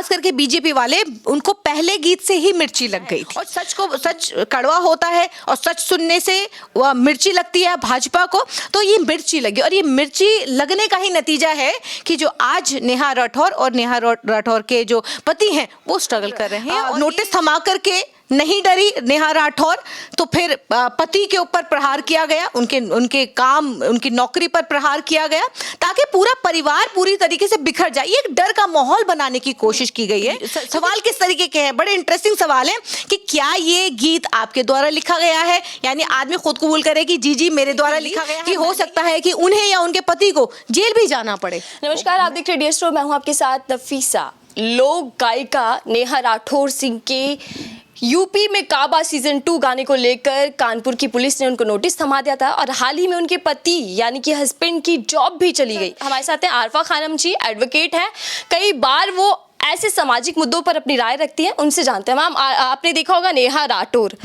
खास करके बीजेपी वाले, उनको पहले गीत से ही मिर्ची लग गई थी। और सच कड़वा होता है और सच सुनने से वह मिर्ची लगती है भाजपा को, तो ये मिर्ची लगी। और ये मिर्ची लगने का ही नतीजा है कि जो आज नेहा राठौर और नेहा राठौर के जो पति हैं वो स्ट्रगल कर रहे हैं। नोटिस थमा करके नहीं डरी नेहा राठौर, तो फिर पति के ऊपर प्रहार किया गया, उनके काम, उनकी नौकरी पर प्रहार किया गया, ताकि पूरा परिवार पूरी तरीके से बिखर जाए। एक डर का माहौल बनाने की कोशिश की गई है। सवाल किस तरीके के हैं, बड़े इंटरेस्टिंग सवाल है कि क्या ये गीत आपके द्वारा लिखा गया है, यानी आदमी खुद कबूल करे कि जी मेरे द्वारा लिखा गया है, कि हो सकता है कि उन्हें या उनके पति को जेल भी जाना पड़े। नमस्कार, आप देख रहे हैं डे स्टोर, मैं हूं आपके साथ नफीसा। लोक गायिका नेहा राठौर सिंह के यूपी में काबा सीजन 2 गाने को लेकर कानपुर की पुलिस ने उनको नोटिस थमा दिया था और हाल ही में उनके पति यानी कि हस्बैंड की जॉब भी चली गई। हमारे साथ हैं आरफा खानम जी, एडवोकेट हैं, कई बार वो ऐसे सामाजिक मुद्दों पर अपनी राय रखती हैं, उनसे जानते हैं। मैम, आपने देखा होगा नेहा राठौर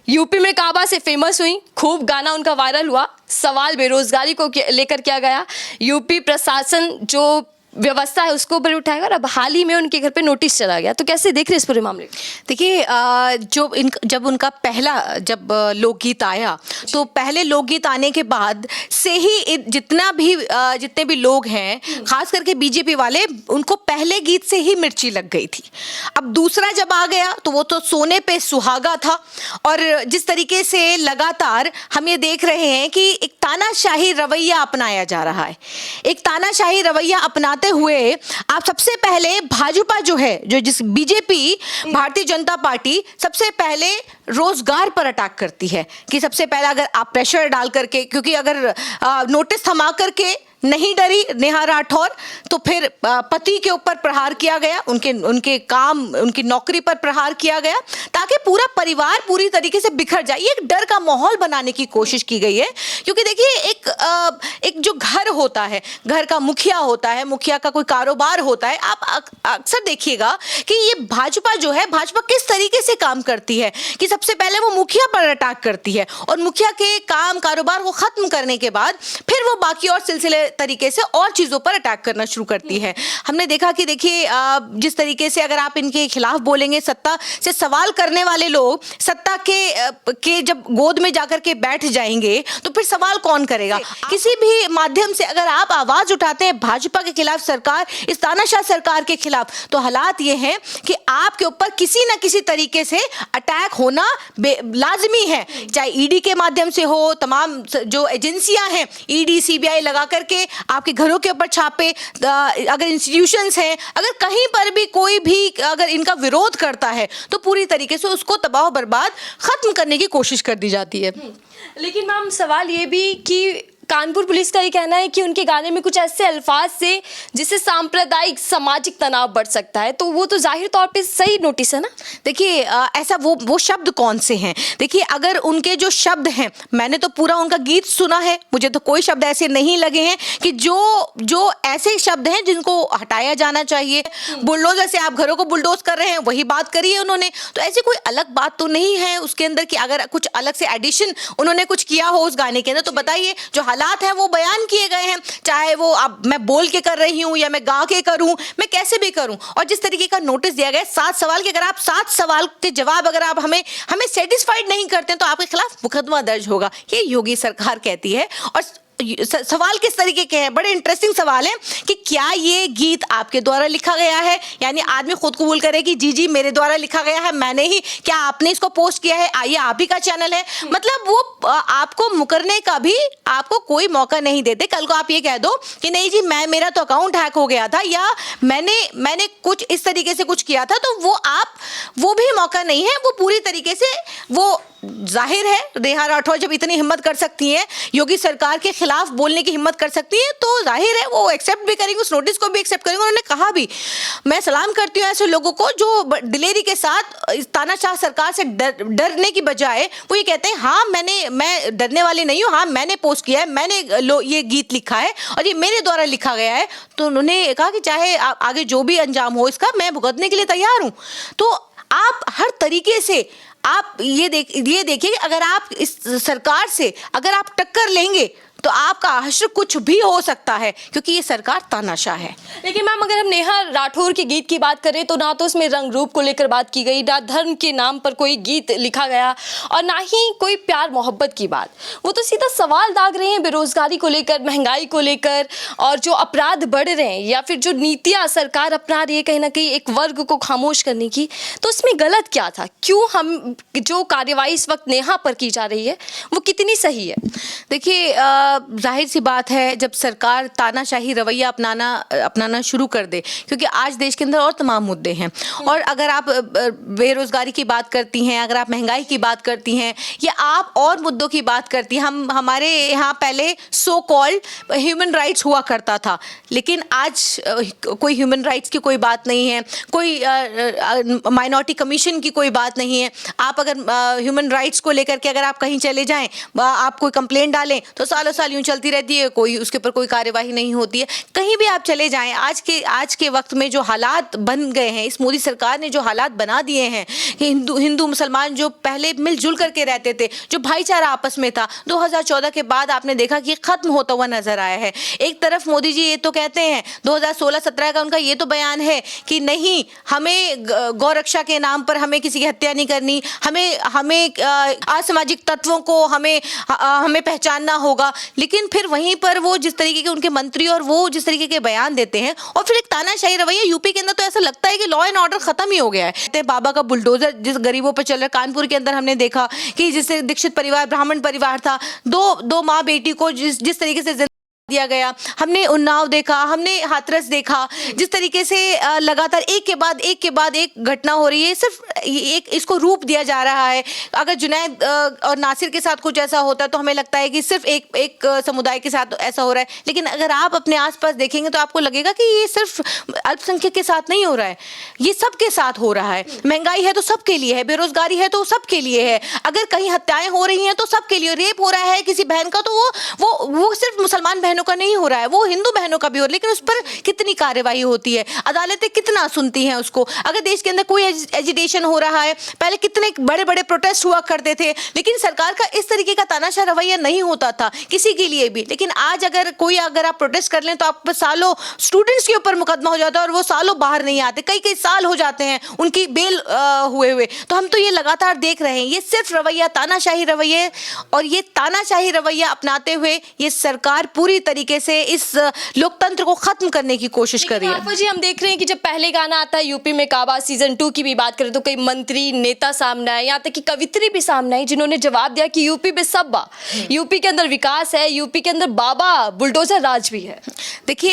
यूपी में काबा से फेमस हुई, खूब गाना उनका वायरल हुआ, सवाल बेरोजगारी को लेकर किया गया, यूपी प्रशासन जो व्यवस्था है उसको ऊपर उठाएगा और अब हाल ही में उनके घर पे नोटिस चला गया, तो कैसे देख रहे हैं इस पूरे मामले? देखिए, जब उनका पहला लोकगीत आया, तो पहले लोकगीत आने के बाद से ही जितने भी लोग हैं, खास करके बीजेपी वाले, उनको पहले गीत से ही मिर्ची लग गई थी। अब दूसरा जब आ गया तो वो तो सोने पे सुहागा था। और जिस तरीके से लगातार हम ये देख रहे हैं कि एक तानाशाही रवैया अपनाया जा रहा है, एक तानाशाही रवैया अपनाते हुए आप सबसे पहले भाजपा जो है, जिस बीजेपी, भारतीय जनता पार्टी, सबसे पहले रोजगार पर अटैक करती है कि सबसे पहले अगर आप प्रेशर डाल करके, क्योंकि अगर नोटिस थमा करके नहीं डरी नेहा राठौर, तो फिर पति के ऊपर प्रहार किया गया, उनके काम, उनकी नौकरी पर प्रहार किया गया, ताकि पूरा परिवार पूरी तरीके से बिखर जाए। एक डर का माहौल बनाने की कोशिश की गई है। क्योंकि देखिए, एक जो घर होता है, घर का मुखिया होता है, मुखिया का कोई कारोबार होता है, आप अक्सर देखिएगा कि ये भाजपा जो है, भाजपा किस तरीके से काम करती है कि सबसे पहले वो मुखिया पर अटैक करती है और मुखिया के काम कारोबार को खत्म करने के बाद फिर वो बाकी और सिलसिले तरीके से और चीजों पर अटैक करना शुरू करती है। हमने देखा कि देखिए, जिस तरीके से अगर आप इनके खिलाफ बोलेंगे, सत्ता से सवाल करने वाले लोग सत्ता के जब गोद में जाकर के बैठ जाएंगे, तो फिर सवाल कौन करेगा? किसी भी माध्यम से अगर आप आवाज उठाते हैं भाजपा के खिलाफ, सरकार, इस तानाशाह सरकार के खिलाफ, तो हालात ये हैं कि आपके ऊपर किसी ना किसी तरीके से अटैक होना लाजमी है, चाहे ईडी के माध्यम से हो, तमाम जो एजेंसियां हैं, ईडी, सीबीआई लगा करके आपके घरों के ऊपर छापे, अगर इंस्टीट्यूशंस हैं, अगर कहीं पर भी कोई भी अगर इनका विरोध करता है, तो पूरी तरीके से उसको तबाह बर्बाद खत्म करने की कोशिश कर दी जाती है। लेकिन मैम, सवाल ये भी कि कानपुर पुलिस का ये कहना है कि उनके गाने में कुछ ऐसे अल्फाज से जिससे सांप्रदायिक सामाजिक तनाव बढ़ सकता है, तो वो तो जाहिर तौर पे सही नोटिस है ना? देखिए, ऐसा वो शब्द कौन से हैं? देखिए, अगर उनके जो शब्द हैं, मैंने तो पूरा उनका गीत सुना है, मुझे तो कोई शब्द ऐसे नहीं लगे हैं कि जो ऐसे शब्द हैं जिनको हटाया जाना चाहिए। बुलडोजर से आप घरों को बुलडोज कर रहे हैं, वही बात करी है उन्होंने, तो ऐसी कोई अलग बात तो नहीं है उसके अंदर कि अगर कुछ अलग से एडिशन उन्होंने कुछ किया हो उस गाने के अंदर, तो बताइए। जो हालात हैं वो बयान किए गए हैं, चाहे वो अब मैं बोल के कर रही हूं या मैं गा के करूं, मैं कैसे भी करूं। और जिस तरीके का नोटिस दिया गया 7 सवाल के, अगर आप 7 सवाल के जवाब अगर आप हमें सेटिस्फाइड नहीं करते हैं, तो आपके खिलाफ मुकदमा दर्ज होगा, ये योगी सरकार कहती है। और सवाल किस तरीके के हैं, बड़े इंटरेस्टिंग सवाल है कि क्या ये गीत आपके द्वारा लिखा गया है, यानी आदमी खुद कबूल करे कि जी मेरे द्वारा लिखा गया है, मैंने ही, क्या आपने इसको पोस्ट किया है, आइए आप ही का चैनल है, मतलब वो आपको मुकरने का भी आपको कोई मौका नहीं देते। कल को आप ये कह दो कि नहीं जी मेरा तो अकाउंट हैक हो गया था, या मैंने कुछ इस तरीके से कुछ किया था, तो वो भी मौका नहीं है। वो पूरी तरीके से, वो जाहिर है नेहा राठौर जब इतनी हिम्मत कर सकती हैं, योगी सरकार के खिलाफ बोलने की हिम्मत कर सकती हैं, तो जाहिर है वो एक्सेप्ट भी करेंगे, उस नोटिस को भी एक्सेप्ट करेंगे। उन्होंने कहा भी, मैं सलाम करती हूँ ऐसे लोगों को जो दिलेरी के साथ इस तानाशाह सरकार से डरने की बजाय वो ये कहते हैं हाँ मैं डरने वाली नहीं हूँ, हाँ मैंने पोस्ट किया है, मैंने ये गीत लिखा है और ये मेरे द्वारा लिखा गया है। तो उन्होंने कहा कि चाहे आगे जो भी अंजाम हो इसका, मैं भुगतने के लिए तैयार हूँ। तो आप हर तरीके से आप ये देखिए कि अगर आप इस सरकार से अगर आप टक्कर लेंगे तो आपका हश्र कुछ भी हो सकता है, क्योंकि ये सरकार तानाशाह है। लेकिन मैम अगर हम नेहा राठौर के गीत की बात करें तो ना तो उसमें रंग रूप को लेकर बात की गई, ना धर्म के नाम पर कोई गीत लिखा गया और ना ही कोई प्यार मोहब्बत की बात। वो तो सीधा सवाल दाग रहे हैं बेरोजगारी को लेकर, महंगाई को लेकर, और जो अपराध बढ़ रहे हैं या फिर जो नीतियां सरकार अपना रही है कहीं ना कहीं एक वर्ग को खामोश करने की, तो उसमें गलत क्या था? क्यों हम जो कार्यवाही इस वक्त नेहा पर की जा रही है वो कितनी सही है? देखिए, जाहिर सी बात है जब सरकार तानाशाही रवैया अपनाना शुरू कर दे, क्योंकि आज देश के अंदर और तमाम मुद्दे हैं, और अगर आप बेरोजगारी की बात करती हैं, अगर आप महंगाई की बात करती हैं, या आप और मुद्दों की बात करती हैं, हमारे यहाँ पहले सो कॉल्ड ह्यूमन राइट्स हुआ करता था, लेकिन आज कोई ह्यूमन राइट्स की कोई बात नहीं है, कोई माइनॉरिटी कमीशन की कोई बात नहीं है। आप अगर ह्यूमन राइट्स को लेकर के अगर आप कहीं चले जाएं, आप कोई कंप्लेंट डालें तो सालों साल यूं चलती रहती है, कोई उसके ऊपर कोई कार्यवाही नहीं होती है। कहीं भी आप चले जाएं, आज के वक्त में जो हालात बन गए हैं, इस मोदी सरकार ने जो हालात बना दिए हैं कि हिंदू मुसलमान जो पहले मिलजुल करके रहते थे, जो भाईचारा आपस में था, 2014 के बाद आपने देखा कि खत्म होता हुआ नजर आया है। एक तरफ मोदी जी ये तो कहते हैं, 2016-17 का उनका ये तो बयान है कि नहीं, हमें गौ रक्षा के नाम पर हमें किसी की हत्या नहीं करनी, हमें असामाजिक तत्वों को हमें पहचानना होगा, लेकिन फिर वहीं पर वो जिस तरीके के उनके मंत्री और वो जिस तरीके के बयान देते हैं, और फिर एक तानाशाही रवैया यूपी के अंदर, तो ऐसा लगता है कि लॉ एंड ऑर्डर खत्म ही हो गया है। बाबा का बुलडोजर जिस गरीबों पर चल रहा है, कानपुर के अंदर हमने देखा कि जिससे दीक्षित परिवार, ब्राह्मण परिवार था, दो माँ बेटी को जिस तरीके से दिया गया, हमने उन्नाव देखा, हमने हाथरस देखा, जिस तरीके से लगातार एक के बाद एक घटना हो रही है, सिर्फ एक इसको रूप दिया जा रहा है। अगर जुनैद और नासिर के साथ कुछ ऐसा होता है तो हमें लगता है कि सिर्फ एक समुदाय के साथ ऐसा हो रहा है, लेकिन अगर आप अपने आसपास देखेंगे तो आपको लगेगा कि ये सिर्फ अल्पसंख्यक के साथ नहीं हो रहा है, ये सबके साथ हो रहा है। महंगाई है तो सबके लिए है, बेरोजगारी है तो सबके लिए है, अगर कहीं हत्याएं हो रही हैं तो सबके लिए, रेप हो रहा है किसी बहन का तो वो सिर्फ मुसलमान बहनों का नहीं हो रहा है, वो हिंदू बहनों का भी हो रहा है, लेकिन उस पर कितनी कार्यवाही होती है, अदालतें कितना सुनती हैं उसको। अगर देश के अंदर कोई एजिटेशन हो रहा है, पहले कितने बड़े बड़े प्रोटेस्ट हुआ करते थे, लेकिन सरकार का इस तरीके का तानाशाह रवैया नहीं होता था किसी के लिए भी। लेकिन आज अगर आप प्रोटेस्ट कर लें तो आप सालों स्टूडेंट्स के ऊपर मुकदमा हो जाता है और वो सालों बाहर नहीं आते, कई साल हो जाते हैं उनकी बेल हुए। तो हम तो ये लगातार देख रहे हैं, ये सिर्फ रवैया तानाशाही रवैया, और ये तानाशाही रवैया अपनाते हुए ये सरकार पूरी तरीके से इस लोकतंत्र को खत्म करने की कोशिश कर रही है। जी, हम देख रहे हैं कि जब पहले गाना आता है यूपी में काबा सीजन 2 की भी बात करें तो कई मंत्री नेता सामने आए, यहाँ तक कि कवित्री भी सामने आई जिन्होंने जवाब दिया कि यूपी में सब यूपी के अंदर विकास है, यूपी के अंदर बाबा बुलडोजर राज भी है। देखिए,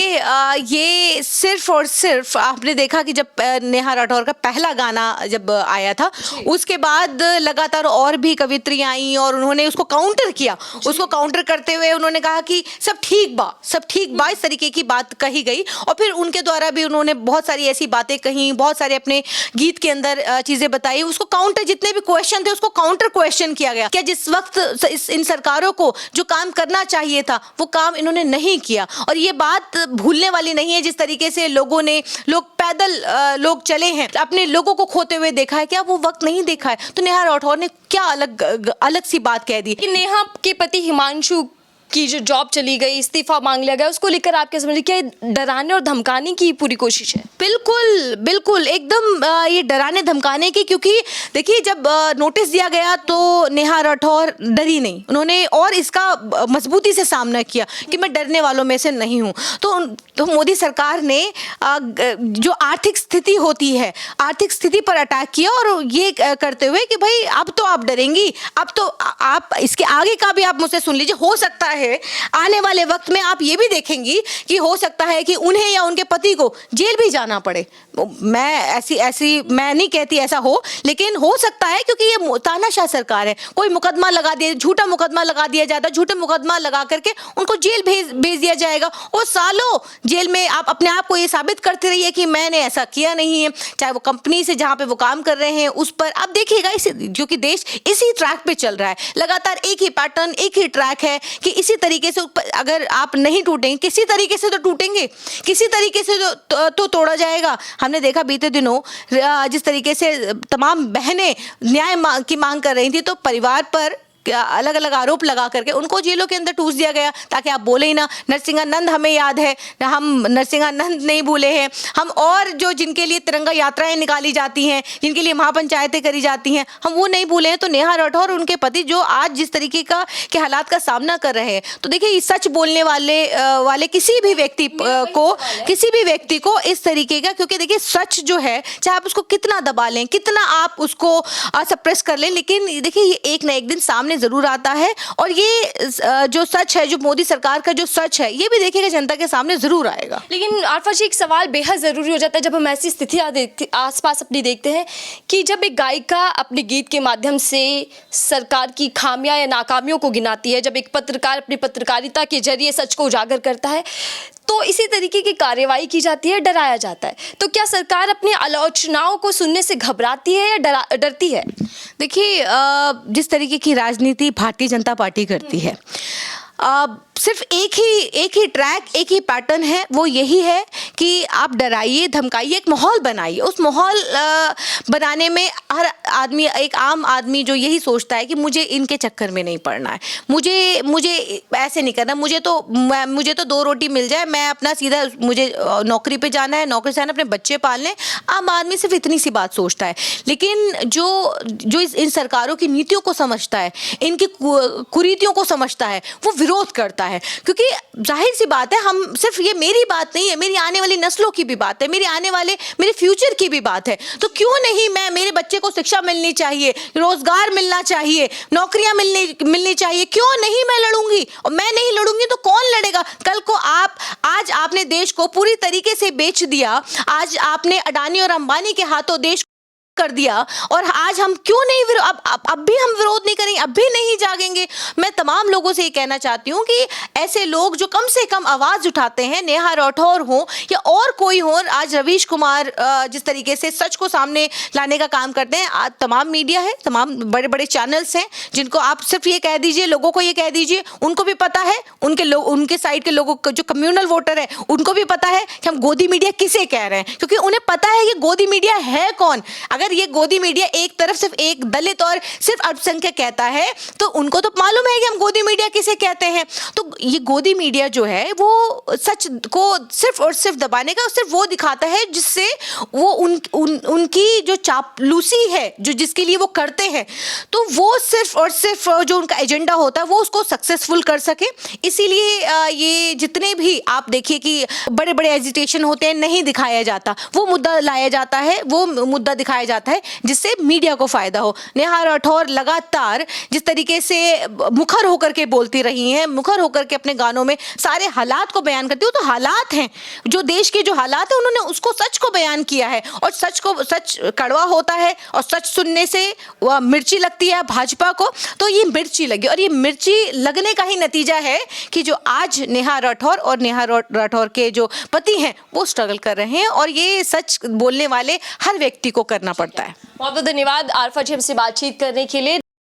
ये सिर्फ और सिर्फ आपने देखा कि जब नेहा राठौर का पहला गाना जब आया था, उसके बाद लगातार और भी कवित्रियां आई और उन्होंने उसको काउंटर किया। उसको काउंटर करते हुए उन्होंने कहा कि सब ठीक बा, इस तरीके की बात कही गई, और फिर उनके द्वारा भी उन्होंने बहुत सारी ऐसी बातें कही, बहुत सारे अपने गीत के अंदर चीजें बताई। उसको काउंटर, जितने भी क्वेश्चन थे उसको काउंटर क्वेश्चन किया गया। क्या जिस वक्त इन सरकारों को जो काम करना चाहिए था वो काम इन्होंने नहीं किया, और ये बात भूलने वाली नहीं है। जिस तरीके से लोग पैदल लोग चले हैं, अपने लोगों को खोते हुए देखा है, क्या वो वक्त नहीं देखा है? तो नेहा राठौर ने क्या अलग सी बात कह दी। नेहा के पति हिमांशु की जो जॉब चली गई, इस्तीफा मांग लिया गया, उसको लेकर आप क्या समझ, क्या डराने और धमकाने की पूरी कोशिश है? बिल्कुल एकदम ये डराने धमकाने की, क्योंकि देखिए जब नोटिस दिया गया तो नेहा राठौर डरी नहीं, उन्होंने और इसका मजबूती से सामना किया कि मैं डरने वालों में से नहीं हूं। तो मोदी सरकार ने जो आर्थिक स्थिति होती है, आर्थिक स्थिति पर अटैक किया, और ये करते हुए कि भाई अब तो आप डरेंगी, अब तो आप इसके आगे का भी आप मुझसे सुन लीजिए। हो सकता है आने वाले वक्त में आप ये भी देखेंगी कि हो सकता है कि उन्हें या उनके पति को जेल भी जाना पड़े। मैं नहीं कहती ऐसा हो, लेकिन हो सकता है, क्योंकि ये तानाशाह सरकार है। कोई मुकदमा लगा दिया, झूठा मुकदमा लगा दिया जाता है, झूठे मुकदमा लगा करके उनको जेल भेज दिया जाएगा, और सालों जेल में आप अपने आप को ये साबित करते रहिए कि मैंने ऐसा किया नहीं है। चाहे वो कंपनी से जहां पे वो काम कर रहे हैं उस पर आप देखिएगा, जो कि देश इसी ट्रैक पे चल रहा है, लगातार एक ही पैटर्न, एक ही ट्रैक है कि इसी तरीके से अगर आप नहीं टूटेंगे, किसी तरीके से तो टूटेंगे, किसी तरीके से तो तोड़ा जाएगा। हमने देखा बीते दिनों जिस तरीके से तमाम बहनें न्याय की मांग कर रही थी, तो परिवार पर अलग अलग आरोप लगा करके उनको जेलों के अंदर ठूस दिया गया ताकि आप बोले ही ना। नरसिंहानंद हमें याद है, हम नरसिंहानंद नहीं भूले हैं हम, और जो जिनके लिए तिरंगा यात्राएं निकाली जाती हैं, जिनके लिए महापंचायतें करी जाती हैं, हम वो नहीं भूले हैं। तो नेहा राठौर और उनके पति जो आज जिस तरीके के हालात का सामना कर रहे हैं, तो देखिए सच बोलने वाले किसी भी व्यक्ति को इस तरीके का, क्योंकि देखिए सच जो है चाहे आप उसको कितना दबा लें, कितना आप उसको सप्रेस कर लें, लेकिन देखिए ये एक ना एक दिन सामने जरूर आता है। और ये जो सच है, जो मोदी सरकार का जो सच है, ये भी देखिएगा जनता के सामने जरूर आएगा। लेकिन आरफा जी, एक सवाल बेहद ज़रूरी हो जाता है जब हम ऐसी स्थितियाँ आसपास अपनी देखते हैं कि जब एक गायिका अपने गीत के माध्यम से सरकार की खामियां या नाकामियों को गिनाती है, जब एक पत्रकार अपनी पत्रकारिता के जरिए सच को उजागर करता है, तो इसी तरीके की कार्रवाई की जाती है, डराया जाता है। तो क्या सरकार अपनी आलोचनाओं को सुनने से घबराती है या डरती है? देखिए जिस तरीके की राजनीति भारतीय जनता पार्टी करती है, सिर्फ एक ही ट्रैक, एक ही पैटर्न है, वो यही है कि आप डराइए धमकाइए, एक माहौल बनाइए। उस माहौल बनाने में हर आदमी, एक आम आदमी जो यही सोचता है कि मुझे इनके चक्कर में नहीं पड़ना है, मुझे ऐसे नहीं करना, मुझे तो 2 रोटी मिल जाए, मैं अपना सीधा मुझे नौकरी पे जाना है, नौकरी से आना, अपने बच्चे पालने। आम आदमी सिर्फ इतनी सी बात सोचता है। लेकिन जो इन सरकारों की नीतियों को समझता है, इनकी कुरीतियों को समझता है, वो विरोध करता है। क्योंकि जाहिर सी बात है, हम सिर्फ, ये मेरी बात नहीं है, मेरी आने वाली नस्लों की भी बात है, मेरे फ्यूचर की भी बात है। तो क्यों नहीं मेरे बच्चे को शिक्षा मिलनी चाहिए, रोजगार मिलना चाहिए, नौकरियां मिलनी चाहिए, क्यों नहीं मैं लड़ूंगी? और मैं नहीं लड़ूंगी तो कौन लड़ेगा? कल को आज आपने देश को पूरी तरीके से बेच दिया, आज आपने अडानी और अंबानी के हाथों देश कर दिया, और आज हम क्यों नहीं अब भी हम विरोध नहीं करेंगे, अब भी नहीं जागेंगे? मैं तमाम लोगों से ये कहना चाहती हूँ कि ऐसे लोग जो कम से कम आवाज उठाते हैं, नेहा राठौर हो या और कोई हो, आज रवीश कुमार जिस तरीके से सच को सामने लाने का काम करते हैं, आज तमाम मीडिया है, तमाम बड़े बड़े चैनल्स हैं, जिनको आप सिर्फ ये कह दीजिए, लोगों को ये कह दीजिए, उनको भी पता है, उनके साइड के लोगों को, जो कम्युनल वोटर है, उनको भी पता है कि हम गोदी मीडिया किसे कह रहे हैं, क्योंकि उन्हें पता है ये गोदी मीडिया है कौन। अगर ये गोदी मीडिया एक तरफ सिर्फ एक दलित और सिर्फ अल्पसंख्यक कहता है, तो उनको तो मालूम है कि हम गोदी मीडिया किसे कहते हैं। तो ये गोदी मीडिया जो है वो सच को सिर्फ और सिर्फ दबाने का, सिर्फ वो दिखाता है जिससे वो उनकी जो चापलूसी है, जो जिसके लिए वो करते हैं, तो वो सिर्फ और सिर्फ जो उनका एजेंडा होता है वो उसको सक्सेसफुल कर सके। इसीलिए ये जितने भी आप देखिए कि बड़े बड़े एजिटेशन होते हैं, नहीं दिखाया जाता, वो मुद्दा लाया जाता है, वो मुद्दा दिखाया जाता है जिससे मीडिया को फायदा हो। नेहा राठौर लगातार जिस तरीके से मुखर होकर के बोलती रही हैं, मुखर होकर के अपने गानों में सारे हालात को बयान करती हो, तो हालात हैं जो देश के जो हालात हैं, उन्होंने उसको सच को बयान किया है। और सच कड़वा होता है, और सच सुनने से वह मिर्ची लगती है भाजपा को, तो ये मिर्ची लगी, और ये मिर्ची लगने का ही नतीजा है कि जो आज नेहा राठौर के जो पति हैं वो स्ट्रगल कर रहे हैं, और ये सच बोलने वाले हर व्यक्ति को करना पड़ता है। बहुत बहुत धन्यवाद आरफा जी हमसे बातचीत करने के लिए।